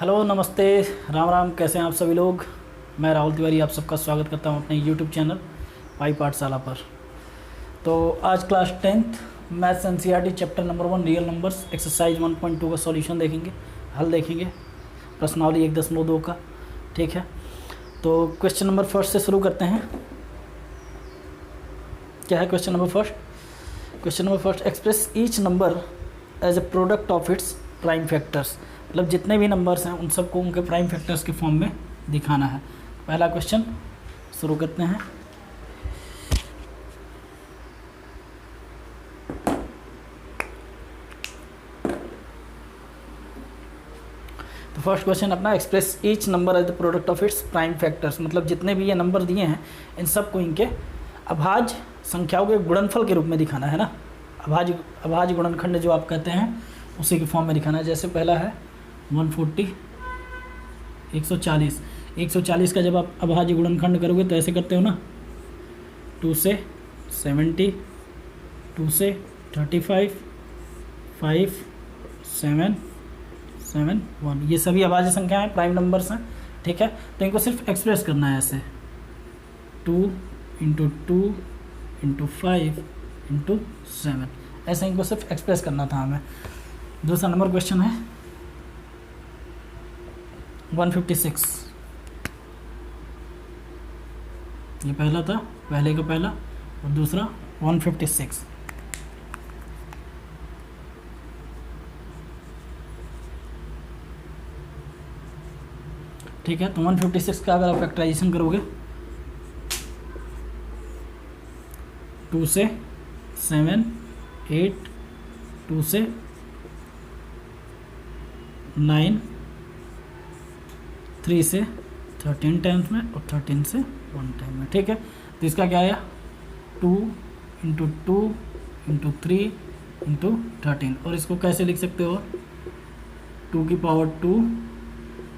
Hello, नमस्ते, राम राम। कैसे हैं आप सभी लोग। मैं राहुल तिवारी आप सबका स्वागत करता हूं अपने यूट्यूब चैनल पाई पाठशाला पर। तो आज class 10th maths NCERT chapter number 1 real numbers exercise 1.2 का सॉल्यूशन देखेंगे, हल देखेंगे, प्रश्नावली 1.2 का। ठीक है, तो क्वेश्चन नंबर फर्स्ट से शुरू करते हैं। क्या है question number first? Question number first, express each number as a product of its prime factors. मतलब जितने भी नंबर्स हैं उन सबको उनके प्राइम फैक्टर्स के फॉर्म में दिखाना है। पहला क्वेश्चन शुरू करते हैं। तो फर्स्ट क्वेश्चन अपना, express each number as the product of its prime factors. मतलब जितने भी ये नंबर दिए हैं इन सबको इनके अभाज्य संख्याओं के गुणनफल के रूप में दिखाना है ना। अभाज्य गुणनखंड जो आप कहते हैं उसी के फॉर्म में दिखाना है। जैसे पहला है 140, 140। 140 का जब आप अभाज्य गुणनखंड करोगे तो ऐसे करते हो ना, 2 से 70, 2 से 35, 5, 7, 7, 1। ये सभी अभाज्य संख्या हैं, प्राइम नंबर्स हैं। ठीक है, तो इनको सिर्फ एक्सप्रेस करना है ऐसे, 2 × 2 × 5 × 7। ऐसे इनको सिर्फ एक्सप्रेस करना था हमें। दूसरा नंबर क्वेश्चन है 156। ये पहला था, पहले का पहला, और दूसरा 156। ठीक है, तो 156 का अगर आप फैक्टराइजेशन करोगे 2 से 7, 8, 2 से 9, 3 से 13 टाइम्स में और 13 से 1 टाइम में। ठीक है, तो इसका क्या आया, 2 × 2 × 3 × 13। और इसको कैसे लिख सकते हो, 2 की पावर 2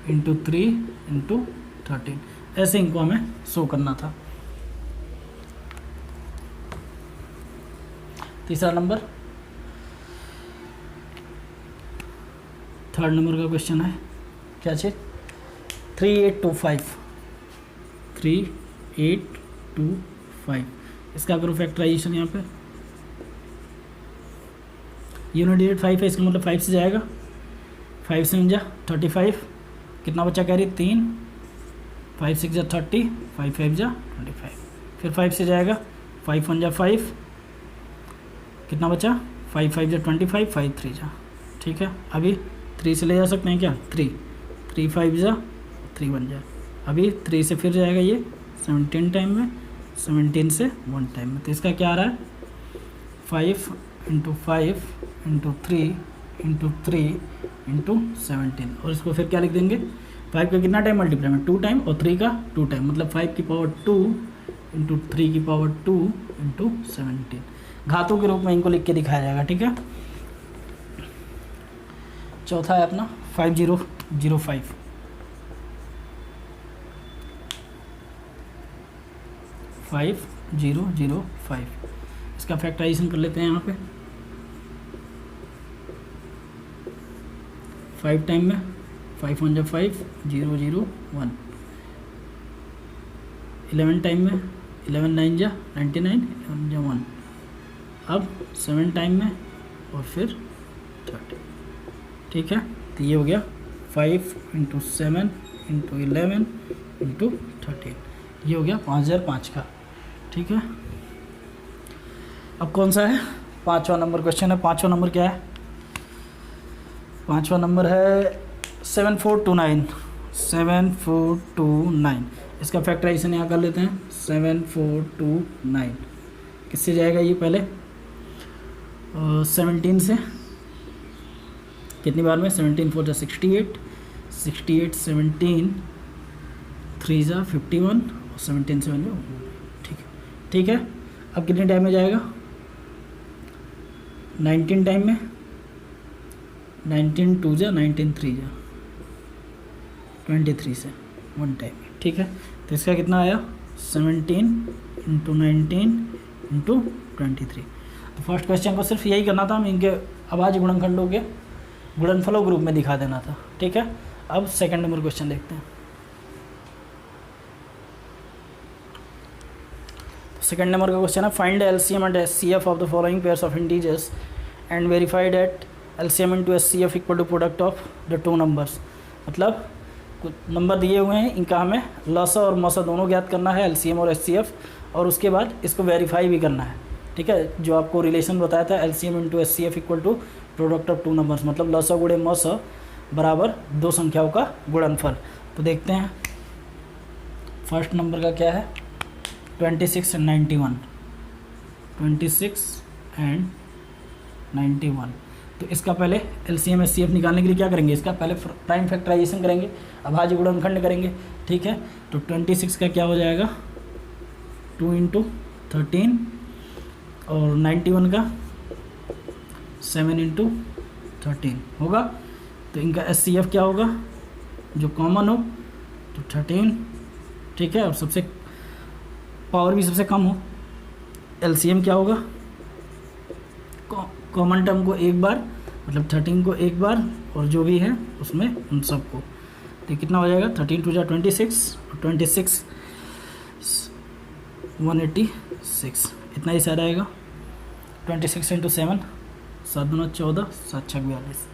× 3 × 13। ऐसे इनको हमें शो करना था। तीसरा नंबर, थर्ड नंबर का क्वेश्चन है, क्या चीज़, 3825। 3825 इसका करो फैक्टराइजेशन। यहाँ पे यूनिट डिजिट 5 है, इसका मतलब 5 से जाएगा, 5 से 1 35। कितना बचा कह रही, 3, 5 6 30, 5 5 25। फिर 5 से जाएगा, 5 1 5, कितना बचा, 5 5 25, 5 3 जा। ठीक है, अभी 3 से ले जा सकते हैं क्या, 3 5 जा, 3 1 जा। अभी 3 से फिर जाएगा ये 17 टाइम में, 17 से 1 टाइम में। तो इसका क्या आ रहा है, 5 × 5 × 3 × 3 × 17। और इसको फिर क्या लिख देंगे, 5 का कितना टाइम मल्टीप्लाई में, 2 टाइम, और 3 का 2 टाइम, मतलब 5 की पावर 2 × 3 की पावर 2 × 17। घातों के रूप में इनको लिख के दिखाया जाएगा। ठीक है, चौथा है अपना 5005। 5005 इसका फैक्टराइजेशन कर लेते हैं। यहाँ पे 5 टाइम में, 5 1 5, 0 0 1। 11 टाइम में, 11 9 जा 99, 11 जा 1। अब 7 टाइम में और फिर 30। ठीक है, तो ये हो गया 5 × 7 × 11 × 13। ये हो गया 5005 का। ठीक है, अब कौन सा है, पाँचवा नंबर क्वेश्चन है। पाँचवा नंबर क्या है, पाँचवा नंबर है 7429। 7429 इसका फैक्टराइजेशन यहाँ कर लेते हैं। 7429 किससे जाएगा ये, पहले 17 से, कितनी बार में, 17 4 जा 68, 68 17 3 जा 51 और 17 से 1 जा। ठीक है, ठीक है, अब कितने टाइम में जाएगा, 19 टाइम में, 19 2 जा 19 3 जा 23 से 1 टाइम में। ठीक है, तो इसका कितना आया, 17 × 19 × 23। तो फर्स्ट क्वेश्चन को सिर्फ यही करना था, हम इनके अभाज्य गुणनखंडों के गुणनफलों के रूप में दिखा देना था। ठीक है, अब सेकंड नंबर क्वेश्चन देखते हैं। सेकंड नंबर का क्वेश्चन है find LCM and HCF of the following pairs of integers and verify that LCM into HCF equal to product of the two numbers. मतलब कुछ नंबर दिए हुए हैं, इनका हमें लसा और मसा दोनों ज्ञात करना है, एलसीएम और एचसीएफ, और उसके बाद इसको वेरीफाई भी करना है। ठीक है, जो आपको रिलेशन बताया था LCM into HCF equal to product of two numbers, मतलब लसा गुणे मसा बराबर दो संख्याओं का गुणनफल। तो देखते हैं फर्स्ट नंबर का क्या है, 26 एंड 91, 26 एंड 91। तो इसका पहले एलसीएम एचसीएफ निकालने के लिए क्या करेंगे, इसका पहले प्राइम फैक्टराइजेशन करेंगे, अभाज्य गुणनखंड करेंगे। ठीक है, तो 26 का क्या हो जाएगा 2 × 13 और 91 का 7 × 13 होगा। तो इनका एचसीएफ क्या होगा, जो कॉमन हो तो 13। ठीक है, और सबसे पावर भी सबसे कम हो। एलसीएम क्या होगा, कॉमन टर्म को एक बार, मतलब 13 को एक बार, और जो भी है उसमें उन सबको। तो कितना हो जाएगा 13 × 2 = 26 और 26 186, इतना ही सारा आएगा। 26 × 7 7 × 14 7 × 42।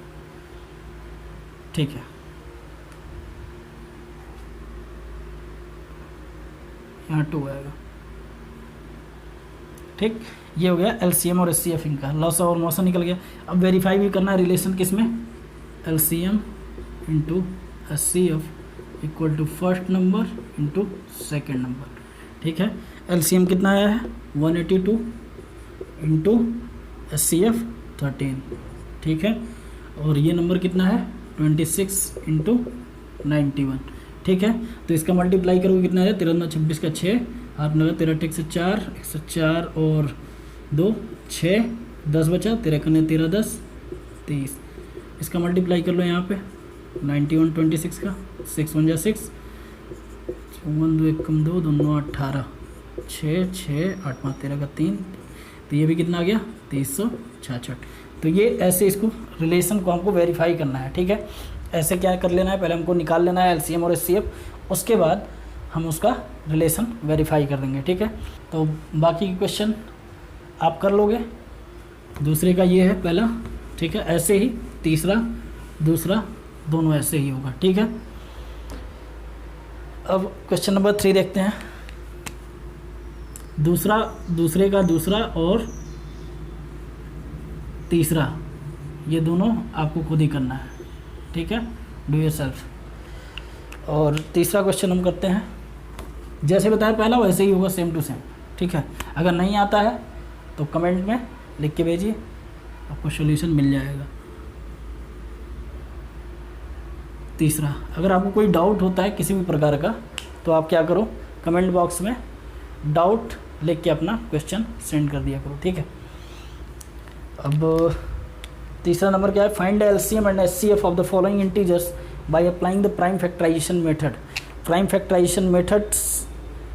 ठीक है, यहाँ 2 आएगा। ठीक, ये हो गया एलसीएम और एचसीएफ इनका, लॉस और मौसा निकल गया। अब वेरीफाई भी करना है रिलेशन किस में, LCM into HCF equal to first number into second number. ठीक है, एलसीएम कितना आया है 182 इंटू एचसीएफ 13। ठीक है, और ये नंबर कितना है 26 इंटू 91। ठीक है, तो इसका मल्टीप्लाई करोगे कितना है 13 × 26 का 6, हाथ में 13 × 1 = 4, 104 और 2 6, 10 बचा, 13 × 13 10 30। इसका मल्टीप्लाई कर लो यहाँ पे 91 26 का, 6 × 1 = 6, 1 2 1 कम 2 2 9 18, 6 6 8 5 13 का 3। तो ये भी कितना आ गया 366। तो ये ऐसे इसको रिलेशन को हमको वेरीफाई करना है। ठीक है, ऐसे क्या कर लेना है, पहले हमको निकाल लेना है एलसीएम और एचसीएफ, उसके बाद हम उसका रिलेशन वेरीफाई कर देंगे। ठीक है, तो बाकी के क्वेश्चन आप कर लोगे। दूसरे का ये है पहला। ठीक है, ऐसे ही तीसरा दूसरा दोनों ऐसे ही होगा। ठीक है, अब क्वेश्चन नंबर 3 देखते हैं। दूसरे का दूसरा और तीसरा, ये दोनों आपको खुद ही करना है। ठीक है, डू योरसेल्फ। और तीसरा क्वेश्चन हम करते हैं, जैसे बताया पहला वैसे ही होगा, सेम टू सेम। ठीक है, अगर नहीं आता है तो कमेंट में लिख के भेजिए, आपको सॉल्यूशन मिल जाएगा। तीसरा, अगर आपको कोई डाउट होता है किसी भी प्रकार का, तो आप क्या करो, कमेंट बॉक्स में डाउट लिख के अपना क्वेश्चन सेंड कर दिया करो। ठीक है, अब तीसरा नंबर क्या है, find LCM and HCF of the following integers by applying the prime factorisation method. Prime factorisation method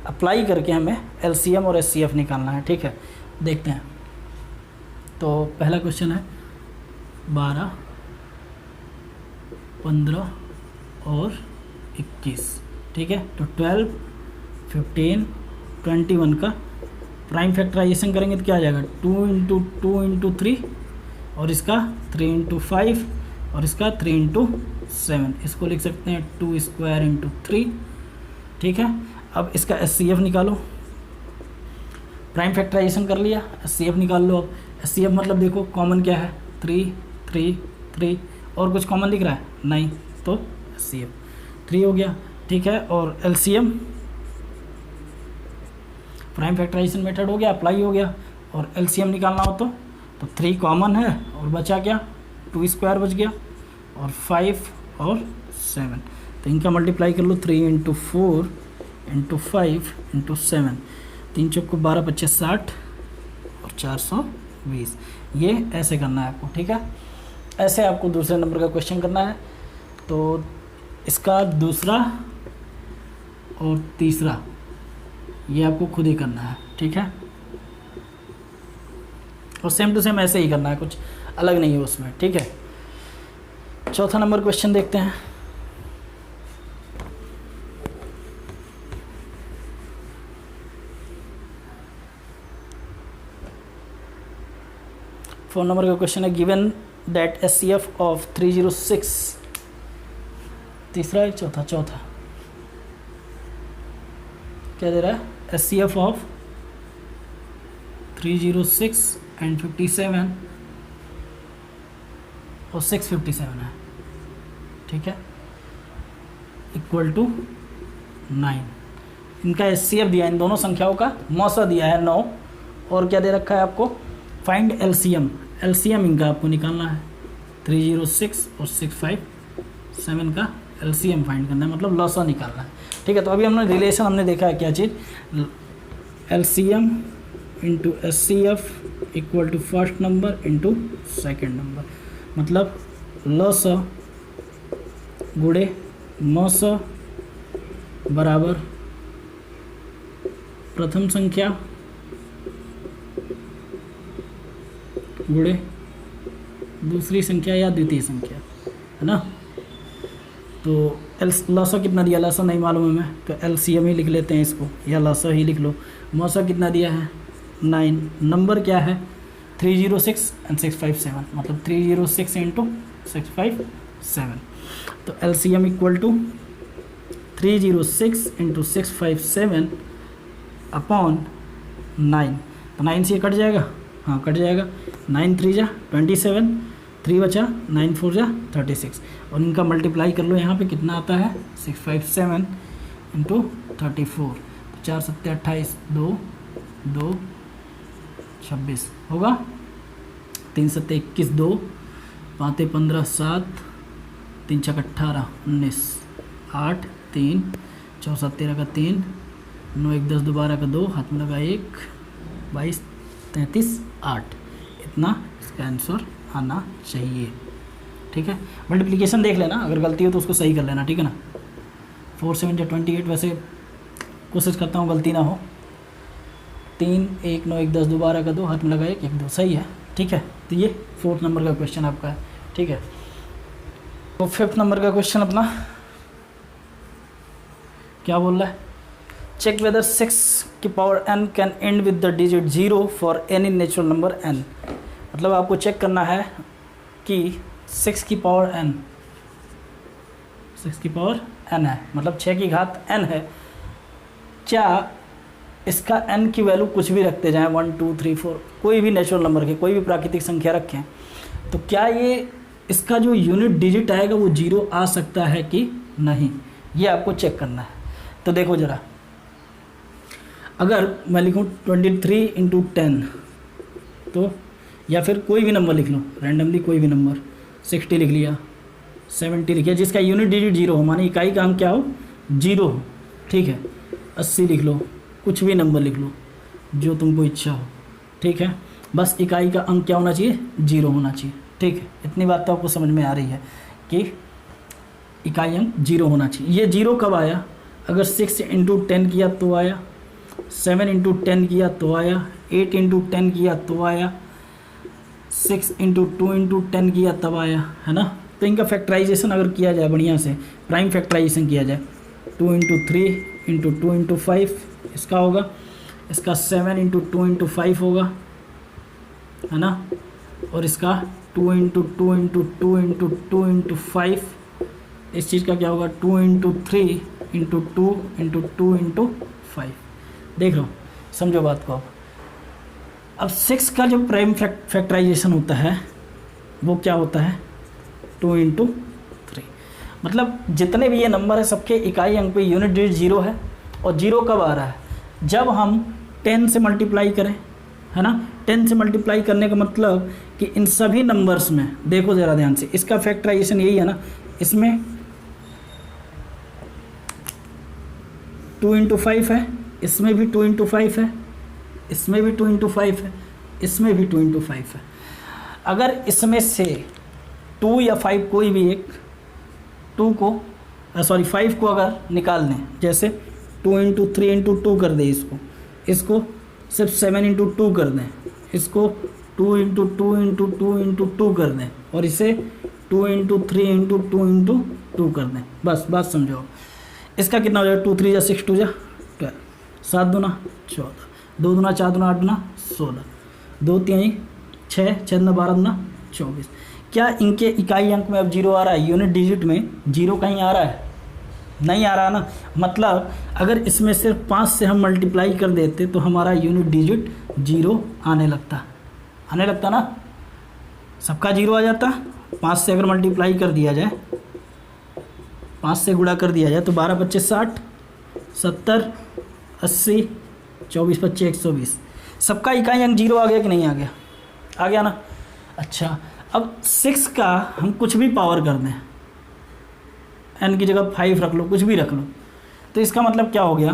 apply करके हमें एलसीएम और एचसीएफ निकालना है। ठीक है, देखते हैं। तो पहला क्वेश्चन है 12 15 और 21। ठीक है, तो 12 15 21 का प्राइम फैक्टराइजेशन करेंगे तो क्या आ जाएगा 2 × 2 × 3, और इसका 3 × 5 और इसका 3 × 7। इसको लिख सकते हैं 2² × 3। ठीक है, अब इसका एचसीएफ निकालो। प्राइम फैक्टराइजेशन कर लिया, एचसीएफ निकाल लो। अब एचसीएफ मतलब देखो कॉमन क्या है 3 3 3, और कुछ कॉमन दिख रहा है नहीं, तो एचसीएफ 3 हो गया। ठीक है, और एलसीएम प्राइम फैक्टराइजेशन मेथड हो गया, अप्लाई हो गया। और एलसीएम निकालना हो तो 3 कॉमन है और बचा क्या 2² बच गया, और 5 और 7। तो इनका मल्टीप्लाई कर लो 3 × 4 × 5 × 7, 3 चौको 12 25 60 और 420। ये ऐसे करना है आपको। ठीक है, ऐसे आपको दूसरे नंबर का क्वेश्चन करना है। तो इसका दूसरा और तीसरा ये आपको खुद ही करना है। ठीक है, और सेम टू सेम ऐसे ही करना है, कुछ अलग नहीं है उसमें। ठीक है, चौथा नंबर क्वेश्चन देखते हैं। 4 नंबर का क्वेश्चन है गिवन दैट SCF ऑफ 306, तीसरा है चौथा क्या दे रहा है, SCF ऑफ 306 एंड 57 और 657 है, ठीक है, इक्वल टू 9। इनका SCF दिया है, इन दोनों संख्याओं का मौसा दिया है 9, और क्या दे रखा है आपको, फाइंड LCM इनका आपको निकालना है, 306 और 657 का LCM फाइंड करना है, मतलब लॉसा निकालना है, ठीक है। तो अभी हमने रिलेशन हमने देखा है क्या चीज़, LCM into SCF equal to first number into second number, मतलब लॉसा गुड़े मौसा बराबर प्रथम संख्या गुड़े दूसरी संख्या या द्वितीय संख्या, है ना। तो लॉसा कितना दिया, लॉसा नहीं मालूम है मैं, तो LCM ही लिख लेते हैं इसको, या लॉसा ही लिख लो। मौसा कितना दिया है 9, नंबर क्या है 306 एंड 657, मतलब 306 इंटू 657, तो LCM equal to 306 into 657 upon 9, तो 9 से कट जाएगा, हाँ कट जाएगा, 9 3 जा 27, 3 बचा, 9 4 जा 36, और इनका मल्टीप्लाई कर लो यहाँ पे कितना आता है 657 इंटू 34, 4 7 28, 2 2 26 होगा, 3 7 21, 2 5 15 7, 3 6 18 19, 8 3 4 7 13 का 3, 9 1 10 12 का 2, हाथ में लगा 1, 22 33 8, इतना इसका आंसर आना चाहिए, ठीक है। मल्टीप्लिकेशन देख लेना, अगर गलती हो तो उसको सही कर लेना, ठीक है ना। 4 7 28, वैसे कोशिश करता हूँ गलती ना हो, 3 1 9 1 10 12 का 2, हाथ में लगा 1 1 2, सही है, ठीक है। तो ये 4th नंबर का क्वेश्चन आपका है, ठीक है। तो 5th नंबर का क्वेश्चन अपना क्या बोल रहा है, चेक वेदर 6 की power n can and with the digit 0 for any natural number n, मतलब आपको चेक करना है कि 6 की पावर n है, मतलब 6 की घात n है, क्या इसका n की वैल्यू कुछ भी रखते जाएं, 1 2 3 4, कोई भी नेचुरल नंबर के, कोई भी प्राकृतिक संख्या रखें, तो क्या ये इसका जो यूनिट डिजिट आएगा वो 0 आ सकता है कि नहीं, ये आपको चेक करना है। तो देखो ज़रा, अगर मैं लिखूँ 23 इंटू 10, तो या फिर कोई भी नंबर लिख लो रैंडमली, कोई भी नंबर, 60 लिख लिया, 70 लिख लिया, जिसका यूनिट डिजिट 0 हो, माने इकाई का अंक क्या हो 0 हो, ठीक है। 80 लिख लो, कुछ भी नंबर लिख लो जो तुमको इच्छा हो, ठीक है, बस इकाई का अंक क्या होना चाहिए 0 होना चाहिए, ठीक है। इतनी बात तो आपको समझ में आ रही है कि इकाई अंक 0 होना चाहिए। ये 0 कब आया, अगर 6 इंटू 10 किया तो आया, 7 इंटू 10 किया तो आया, 8 इंटू 10 किया तो आया, 6 इंटू 2 इंटू 10 किया तब आया, है ना। तो इनका फैक्टराइजेशन अगर किया जाए बढ़िया से, प्राइम फैक्टराइजेशन किया जाए, 2 इंटू 3 इंटू 2 इंटू 5 इसका होगा, इसका 7 इंटू 2 इंटू 5 होगा, है ना, और इसका 2 इंटू 2 इंटू 2 इंटू 2 इंटू 5, इस चीज़ का क्या होगा 2 इंटू 3 इंटू 2 इंटू 2 इंटू 5। देख लो, समझो बात को। अब 6 का जो प्राइम फैक्टराइजेशन होता है वो क्या होता है 2 इंटू 3, मतलब जितने भी ये नंबर है सबके इकाई अंक पे यूनिट डिजिट 0 है, और 0 कब आ रहा है, जब हम 10 से मल्टीप्लाई करें, है ना। 10 से मल्टीप्लाई करने का मतलब कि इन सभी नंबर्स में, देखो ज़रा ध्यान से, इसका फैक्टराइजेशन यही है ना, इसमें 2 इंटू 5 है, इसमें भी 2 इंटू 5 है, इसमें भी 2 इंटू 5 है, इसमें भी 2 इंटू 5 है। अगर इसमें से 2 या 5 कोई भी एक 5 को अगर निकाल दें, जैसे 2 इंटू 3 इंटू 2 कर दें, इसको सिर्फ 7 इंटू 2 कर दें, इसको 2 इंटू 2 इंटू 2 इंटू 2 कर दें, और इसे 2 इंटू 3 इंटू 2 इंटू 2 कर दें, बस बात समझो। इसका कितना हो जाएगा 2 3 जा 6 2 जा 12, 7 दूना 14, 2 दूना 4 दूना 8 दूना 16, 2 3 6, 6 12 दूना 24। क्या इनके इकाई अंक में अब जीरो आ रहा है? यूनिट डिजिट में जीरो कहीं आ रहा है? नहीं आ रहा ना। मतलब अगर इसमें सिर्फ 5 से हम मल्टीप्लाई कर देते तो हमारा यूनिट डिजिट जीरो आने लगता ना, सबका जीरो आ जाता। 5 से अगर मल्टीप्लाई कर दिया जाए, 5 से गुणा कर दिया जाए तो 12 25 60, 70 80, 24 25 120, सबका इकाई अंक जीरो आ गया कि नहीं आ गया? आ गया ना। अच्छा, अब 6 का हम कुछ भी पावर कर दें, n की जगह 5 रख लो, कुछ भी रख लो, तो इसका मतलब क्या हो गया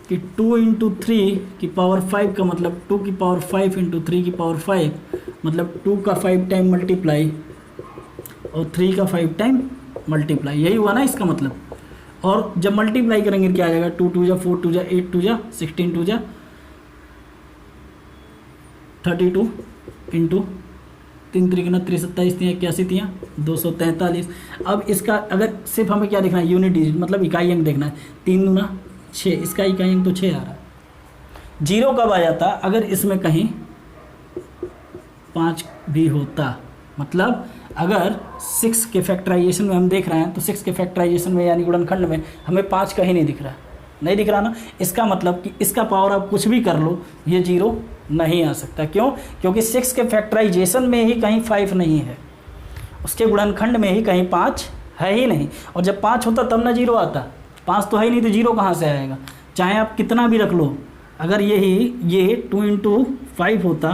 कि 2 × 3 की पावर 5 का मतलब 2 की पावर 5 × 3 की पावर 5, मतलब 2 का 5 टाइम मल्टीप्लाई और 3 का 5 टाइम मल्टीप्लाई, यही हुआ ना इसका मतलब। और जब मल्टीप्लाई करेंगे क्या आ जाएगा? 2 2 जा 4 2 जा 8 2 जा 16 2 जा 32 इंटू 3 3 29 27 3 81 3 243। अब इसका अगर सिर्फ हमें क्या देखना है? यूनिट डिजिट, मतलब इकाई अंक देखना है। 3 दूना 6, इसका इकाई अंक तो 6 आ रहा है। जीरो कब आ जाता? अगर इसमें कहीं 5 भी होता। मतलब अगर 6 के फैक्टराइजेशन में हम देख रहे हैं तो 6 के फैक्टराइजेशन में यानी गुणनखंड में हमें 5 कहीं नहीं दिख रहा ना। इसका मतलब कि इसका पावर आप कुछ भी कर लो, ये जीरो नहीं आ सकता। क्यों? क्योंकि 6 के फैक्टराइजेशन में ही कहीं 5 नहीं है, उसके गुणनखंड में ही कहीं 5 है ही नहीं। और जब 5 होता तब ना जीरो आता, 5 तो है ही नहीं तो जीरो कहाँ से आएगा? चाहे आप कितना भी रख लो, अगर ये 2 × 5 होता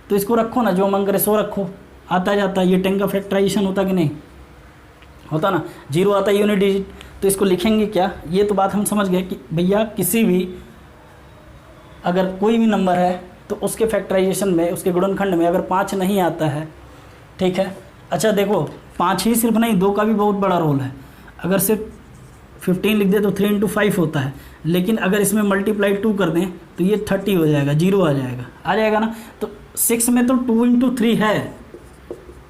तो इसको रखो ना, जो मन करे सो रखो, आता जाता। ये 10 का फैक्टराइजेशन होता कि नहीं होता ना, जीरो आता यूनिट डिजिट। तो इसको लिखेंगे क्या? ये तो बात हम समझ गए कि भैया किसी भी अगर कोई भी नंबर है तो उसके फैक्टराइजेशन में, उसके गुणनखंड में अगर 5 नहीं आता है, ठीक है। अच्छा देखो, 5 ही सिर्फ नहीं, 2 का भी बहुत बड़ा रोल है। अगर सिर्फ 15 लिख दे तो 3 × 5 होता है, लेकिन अगर इसमें मल्टीप्लाई 2 कर दें तो ये 30 हो जाएगा, जीरो आ जाएगा ना। तो 6 में तो 2 × 3 है,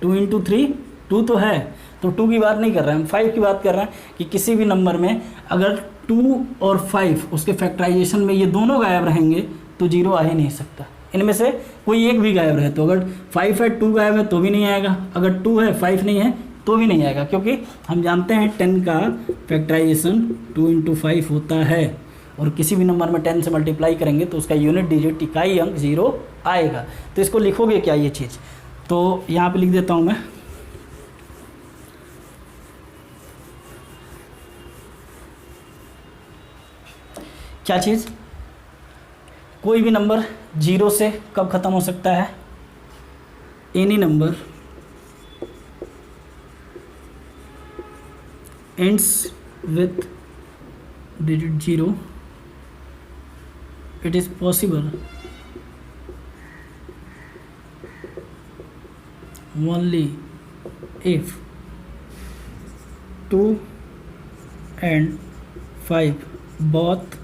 2 × 3 2 तो है, तो 2 की बात नहीं कर रहे हैं हम, 5 की बात कर रहे हैं कि किसी भी नंबर में अगर 2 और 5 उसके फैक्टराइजेशन में ये दोनों गायब रहेंगे तो जीरो आ ही नहीं सकता। इनमें से कोई एक भी गायब रहे, तो अगर 5 है 2 गायब है तो भी नहीं आएगा, अगर 2 है 5 नहीं है तो भी नहीं आएगा, क्योंकि हम जानते हैं 10 का फैक्टराइजेशन 2 × 5 होता है। और किसी भी नंबर में 10 से मल्टीप्लाई करेंगे तो उसका यूनिट डिजिट इकाई अंक जीरो आएगा। तो इसको लिखोगे क्या ये चीज़? तो यहाँ पे लिख देता हूँ मैं, क्या चीज़? कोई भी नंबर जीरो से कब ख़त्म हो सकता है? Any number ends with digit 0, it is possible only if 2 and 5 both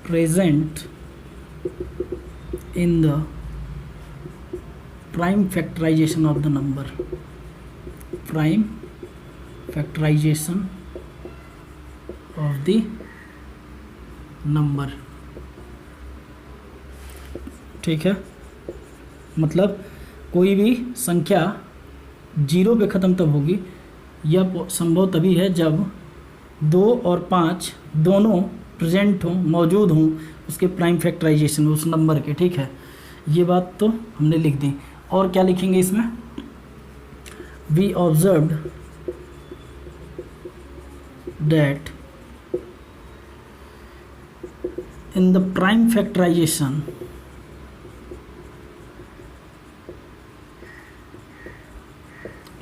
present in the prime factorization of the number. Prime factorization of the number, ठीक है। मतलब कोई भी संख्या जीरो पे ख़त्म तब होगी, यह संभव तभी है जब 2 और 5 दोनों प्रेजेंट हों, मौजूद हों उसके प्राइम फैक्टराइजेशन उस नंबर के, ठीक है। ये बात तो हमने लिख दी। और क्या लिखेंगे इसमें? We observed that in the prime factorization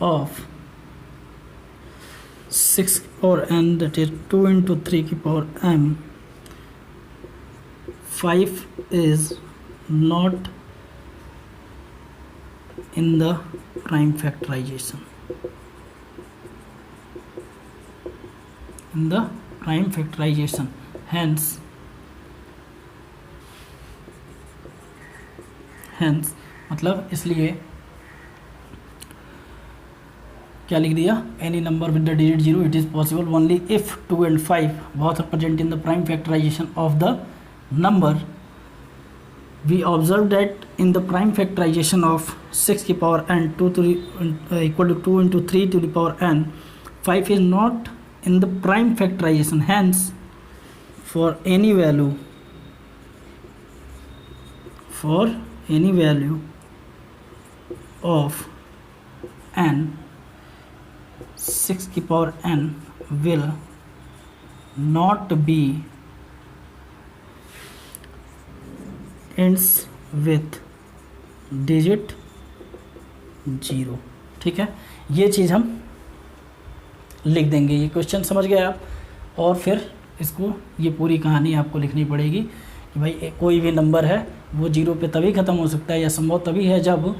of 6 power n, that is 2 × 3 की power m, 5 is not in the prime factorization. In the prime factorization, hence मतलब इसलिए क्या लिख दिया? Any number with the digit 0, it is possible only if 2 and 5 both are present in the prime factorization of the number we observe that in the prime factorization of 6 की power n 2 to the equal to 2 into 3 to the power n, 5 is not in the prime factorization. Hence for any value of n, 6 की power n will not be ends with digit 0. ठीक है, ये चीज़ हम लिख देंगे. ये question समझ गए आप. और फिर इसको ये पूरी कहानी आपको लिखनी पड़ेगी कि भाई कोई भी नंबर है वो 0 पे तभी ख़त्म हो सकता है या संभव तभी है जब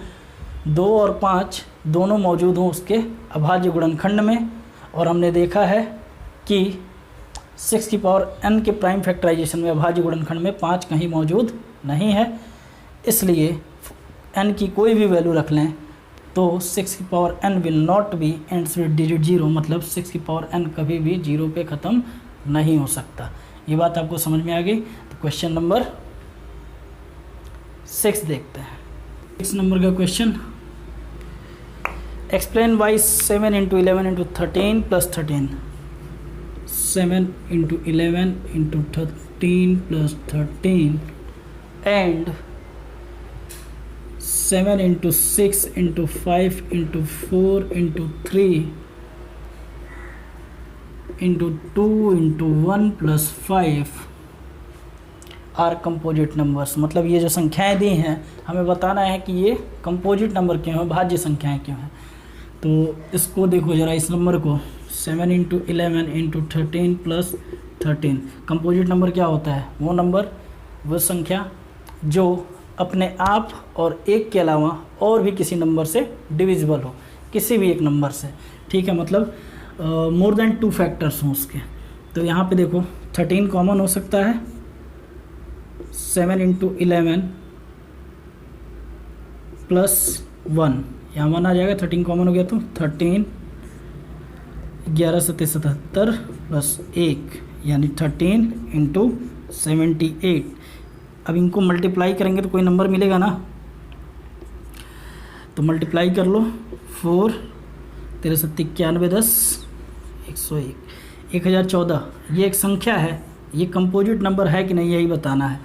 2 और 5 दोनों मौजूद हों उसके अभाज्य गुणनखंड में. और हमने देखा है कि 6 की पावर n के प्राइम फैक्टराइजेशन में अभाज्य गुणनखंड में 5 कहीं मौजूद नहीं है. इसलिए n की कोई भी वैल्यू रख लें तो 6 की power n will not be ends with digit 0. मतलब 6 की पावर n कभी भी 0 पे ख़त्म नहीं हो सकता. ये बात आपको समझ में आ गई. तो क्वेश्चन नंबर 6 देखते हैं. 6 नंबर का question, explain why 7 into 11 into 13 plus 13. 7 into 11 into 13 plus 13 and 7 into 6 into 5 into 4 into 3 into 2 into 1 plus 5 are composite numbers. मतलब ये जो संख्याएं दी हैं हमें बताना है कि ये कंपोजिट नंबर क्यों हैं, भाज्य संख्याएं क्यों हैं. तो इसको देखो ज़रा, इस नंबर को 7 into 11 into 13 plus 13. Composite number क्या होता है? वो नंबर, वो संख्या जो अपने आप और एक के अलावा और भी किसी नंबर से डिविजिबल हो, किसी भी एक नंबर से. ठीक है, मतलब मोर देन 2 फैक्टर्स हों उसके. तो यहाँ पे देखो 13 कॉमन हो सकता है. 7 इंटू 11 प्लस 1, यहाँ 1 आ जाएगा. 13 कॉमन हो गया तो 13, 11 7 77 प्लस 1 यानी 13 इंटू 78. अब इनको मल्टीप्लाई करेंगे तो कोई नंबर मिलेगा ना. तो मल्टीप्लाई कर लो. 4 13 7 91 10 101 1014. ये एक संख्या है, ये कंपोजिट नंबर है कि नहीं यही बताना है,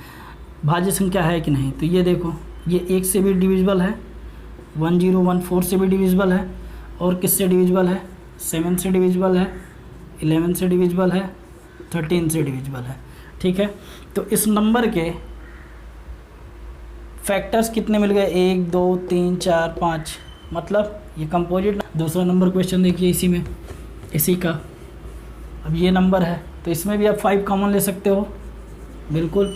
भाज्य संख्या है कि नहीं. तो ये देखो, ये 1 से भी डिविजिबल है, 1014 से भी डिविजिबल है, और किससे डिविजिबल है? 7 से डिविजिबल है, 11 से डिविजिबल है, 13 से डिविजिबल है. ठीक है, तो इस नंबर के फैक्टर्स कितने मिल गए? 1 2 3 4 5. मतलब ये कंपोजिट. दूसरा नंबर क्वेश्चन देखिए इसी में, इसी का. अब ये नंबर है तो इसमें भी आप 5 कॉमन ले सकते हो, बिल्कुल.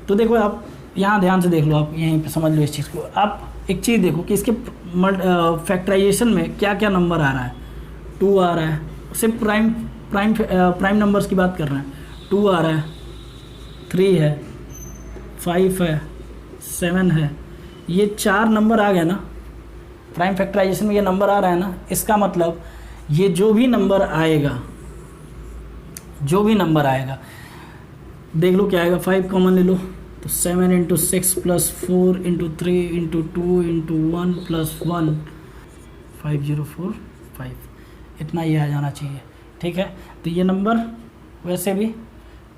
तो देखो आप यहाँ ध्यान से देख लो, आप यहीं पे समझ लो इस चीज़ को. आप एक चीज़ देखो कि इसके फैक्टराइजेशन में क्या क्या नंबर आ रहा है. 2 आ रहा है, सिर्फ प्राइम नंबर्स की बात कर रहे हैं. 2 आ रहा है, 3 है, 5 है, 7 है. ये 4 नंबर आ गए ना प्राइम फैक्टराइजेशन में. ये नंबर आ रहा है ना, इसका मतलब ये जो भी नंबर आएगा देख लो क्या आएगा. 5 कॉमन ले लो तो 7 into 6 plus 4 into 3 into 2 into 1 plus 1 5045. इतना ये आ जाना चाहिए. ठीक है, तो ये नंबर वैसे भी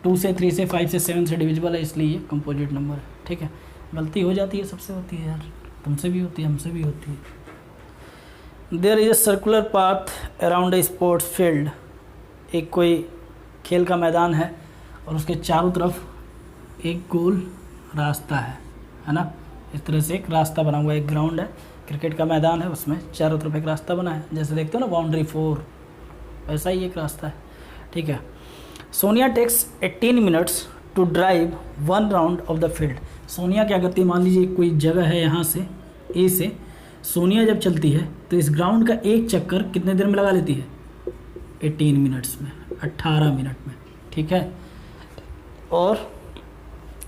2 से 3 से 5 से 7 से डिविजिबल है, इसलिए ये कंपोजिट नंबर है. ठीक है, गलती हो जाती है, सबसे होती है यार, तुमसे भी होती है, हमसे भी होती है. There is a circular path around a sports field. एक कोई खेल का मैदान है और उसके चारों तरफ एक गोल रास्ता है ना. इस तरह से एक रास्ता बना हुआ है, एक ग्राउंड है, क्रिकेट का मैदान है, उसमें चारों तरफ एक रास्ता बना है. जैसे देखते हो ना बाउंड्री 4, वैसा ही एक रास्ता है. ठीक है, Sonia takes 18 minutes to drive 1 round of the field. Sonia क्या करती है, मान लीजिए कोई जगह है यहाँ से ए से, सोनिया जब चलती है तो इस ग्राउंड का एक चक्कर कितने देर में लगा लेती है? 18 मिनट्स में, 18 मिनट में. ठीक है, और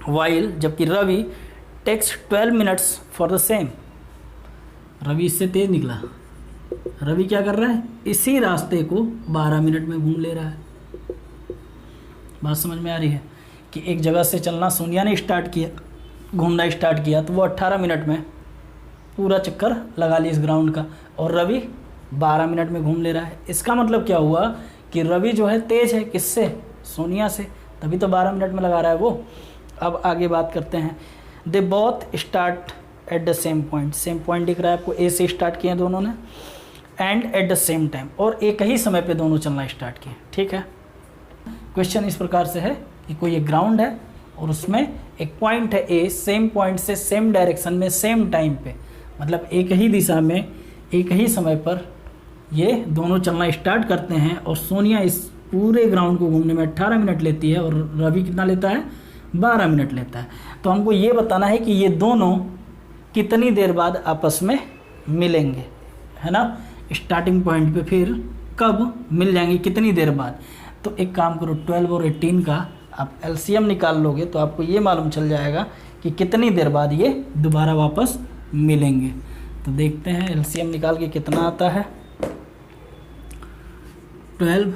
वाइल जबकि Ravi takes 12 minutes for the same. Ravi इससे तेज निकला. रवि क्या कर रहा है, इसी रास्ते को 12 मिनट में घूम ले रहा है. बात समझ में आ रही है कि एक जगह से चलना सोनिया ने स्टार्ट किया घूमना स्टार्ट किया तो वो 18 मिनट में पूरा चक्कर लगा लिया इस ग्राउंड का, और रवि 12 मिनट में घूम ले रहा है। इसका मतलब क्या हुआ कि रवि जो है तेज़ है, किससे? सोनिया से, तभी तो 12 मिनट में लगा रहा है वो। अब आगे बात करते हैं। They both start at the same point, same point दिख रहा है आपको, ए से स्टार्ट किए दोनों ने, and at the same time, और एक ही समय पे दोनों चलना स्टार्ट किए। ठीक है, क्वेश्चन इस प्रकार से है कि कोई एक ग्राउंड है और उसमें एक पॉइंट है ए, सेम पॉइंट से सेम डायरेक्शन में सेम टाइम पे, मतलब एक ही दिशा में एक ही समय पर ये दोनों चलना स्टार्ट करते हैं, और सोनिया इस पूरे ग्राउंड को घूमने में 18 मिनट लेती है और रवि कितना लेता है? 12 मिनट लेता है। तो हमको ये बताना है कि ये दोनों कितनी देर बाद आपस में मिलेंगे, है ना, स्टार्टिंग पॉइंट पे फिर कब मिल जाएंगे, कितनी देर बाद। तो एक काम करो, 12 और 18 का आप एलसीएम निकाल लोगे तो आपको ये मालूम चल जाएगा कि कितनी देर बाद ये दोबारा वापस मिलेंगे। तो देखते हैं एलसीएम निकाल के कितना आता है। 12,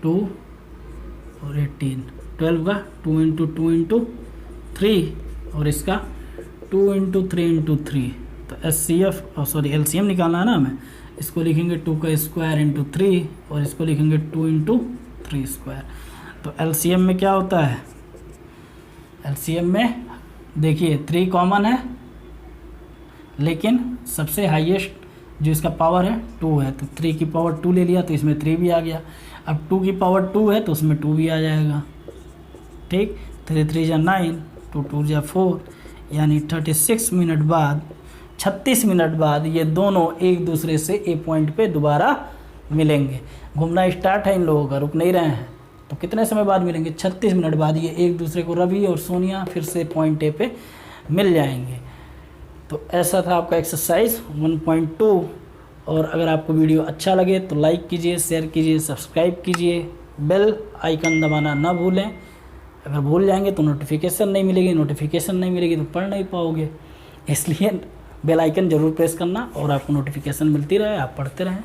2 और 18, 12 का 2 इंटू 2 इंटू 3 और इसका 2 इंटू 3 इंटू 3। तो एलसीएम निकालना है ना हमें। इसको लिखेंगे 2 का स्क्वायर इंटू 3 और इसको लिखेंगे 2 इंटू 3 स्क्वायर। तो एलसीएम में क्या होता है? एलसीएम में देखिए 3 कॉमन है, लेकिन सबसे हाईएस्ट जो इसका पावर है 2 है, तो 3 की पावर 2 ले लिया तो इसमें 3 भी आ गया। अब 2 की पावर 2 है तो उसमें 2 भी आ जाएगा। ठीक, 3 3 जा 9, 2 2 जा 4, यानी 36 मिनट बाद, 36 मिनट बाद ये दोनों एक दूसरे से एक पॉइंट पे दोबारा मिलेंगे। घूमना स्टार्ट है इन लोगों का, रुक नहीं रहे हैं। तो कितने समय बाद मिलेंगे? 36 मिनट बाद ये एक दूसरे को, रवि और सोनिया, फिर से पॉइंट ए पे मिल जाएंगे। तो ऐसा था आपका एक्सरसाइज 1.2। और अगर आपको वीडियो अच्छा लगे तो लाइक कीजिए, शेयर कीजिए, सब्सक्राइब कीजिए, बेल आइकन दबाना ना भूलें। अगर भूल जाएंगे तो नोटिफिकेशन नहीं मिलेगी, नोटिफिकेशन नहीं मिलेगी तो पढ़ नहीं पाओगे, इसलिए बेल आइकन ज़रूर प्रेस करना और आपको नोटिफिकेशन मिलती रहे, आप पढ़ते रहें।